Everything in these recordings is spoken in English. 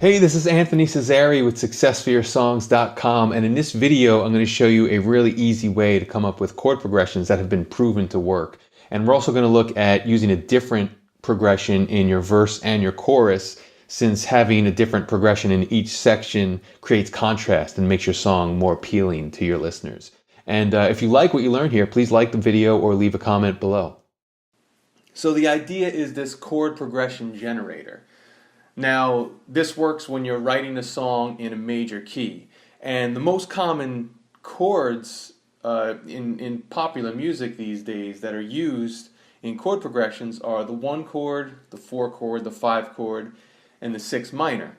Hey, this is Anthony Cesari with SuccessForYourSongs.com, and in this video I'm going to show you a really easy way to come up with chord progressions that have been proven to work. And we're also going to look at using a different progression in your verse and your chorus, since having a different progression in each section creates contrast and makes your song more appealing to your listeners. And if you like what you learned here, please like the video or leave a comment below. So the idea is this chord progression generator. Now, this works when you're writing a song in a major key. And the most common chords in popular music these days that are used in chord progressions are the 1 chord, the 4 chord, the 5 chord, and the 6 minor.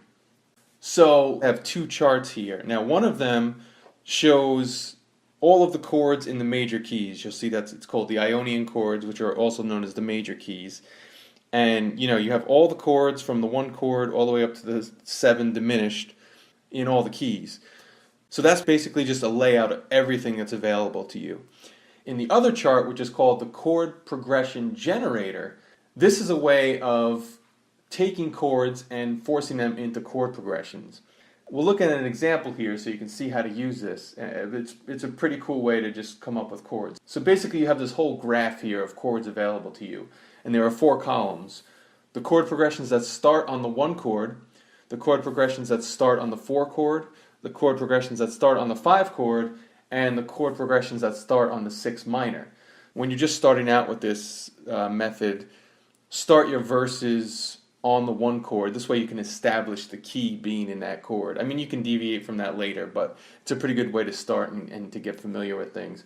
So I have two charts here. Now, one of them shows all of the chords in the major keys. You'll see that it's called the Ionian chords, which are also known as the major keys. And you have all the chords from the 1 chord all the way up to the 7 diminished in all the keys. So that's basically just a layout of everything that's available to you. In the other chart, which is called the chord progression generator, this is a way of taking chords and forcing them into chord progressions. We'll look at an example here so you can see how to use this. It's a pretty cool way to just come up with chords. So basically you have this whole graph here of chords available to you. And there are 4 columns. The chord progressions that start on the 1 chord, the chord progressions that start on the 4 chord, the chord progressions that start on the 5 chord, and the chord progressions that start on the 6 minor. When you're just starting out with this method, start your verses on the 1 chord. This way you can establish the key being in that chord. I mean, you can deviate from that later, but it's a pretty good way to start and to get familiar with things.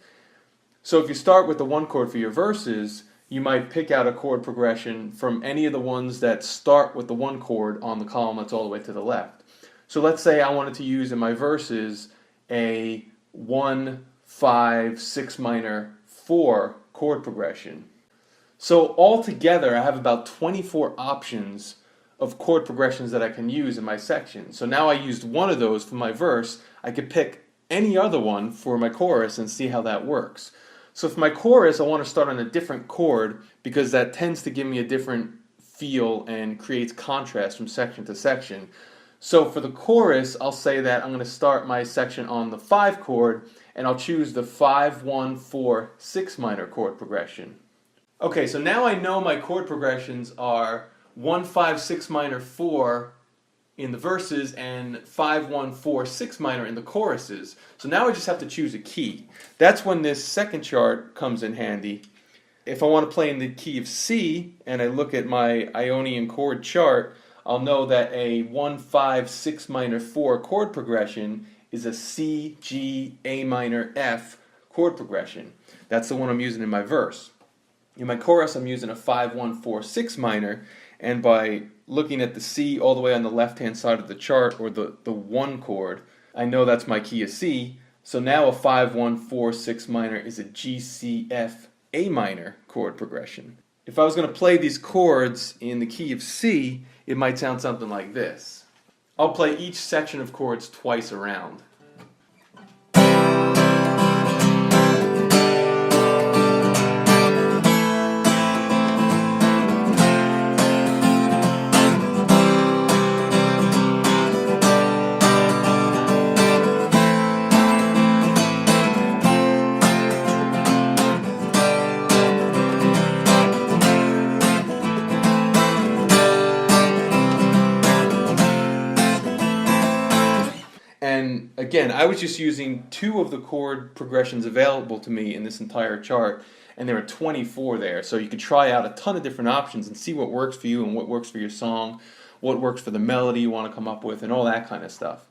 So if you start with the 1 chord for your verses, you might pick out a chord progression from any of the ones that start with the 1 chord on the column that's all the way to the left. So let's say I wanted to use in my verses a 1, 5, 6 minor, 4 chord progression. So altogether I have about 24 options of chord progressions that I can use in my section. So now I used one of those for my verse. I could pick any other one for my chorus and see how that works. So for my chorus, I want to start on a different chord because that tends to give me a different feel and creates contrast from section to section. So for the chorus, I'll say that I'm going to start my section on the 5 chord, and I'll choose the 5, 1, 4, 6 minor chord progression. Okay, so now I know my chord progressions are 1, 5, 6 minor, 4 in the verses and 5, 1, 4, 6 minor in the choruses. So now I just have to choose a key. That's when this second chart comes in handy. If I want to play in the key of C and I look at my Ionian chord chart, I'll know that a 1, 5, 6 minor, 4 chord progression is a C, G, A minor, F chord progression. That's the one I'm using in my verse. In my chorus, I'm using a 5, 1, 4, 6 minor, and by looking at the C all the way on the left-hand side of the chart, or the 1 chord, I know that's my key of C. So now a 5, 1, 4, 6 minor is a G, C, F, A minor chord progression. If I was going to play these chords in the key of C, it might sound something like this. I'll play each section of chords twice around. And again, I was just using 2 of the chord progressions available to me in this entire chart, and there are 24 there. So you could try out a ton of different options and see what works for you and what works for your song, what works for the melody you want to come up with, and all that kind of stuff.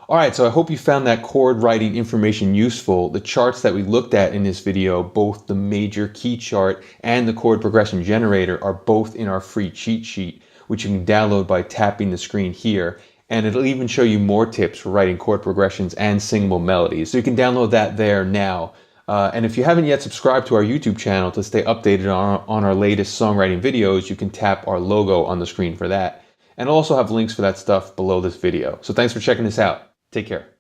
Alright, so I hope you found that chord writing information useful. The charts that we looked at in this video, both the major key chart and the chord progression generator, are both in our free cheat sheet, which you can download by tapping the screen here. And it'll even show you more tips for writing chord progressions and singable melodies. So you can download that there now. And if you haven't yet subscribed to our YouTube channel to stay updated on our latest songwriting videos, you can tap our logo on the screen for that. And I'll also have links for that stuff below this video. So thanks for checking this out. Take care.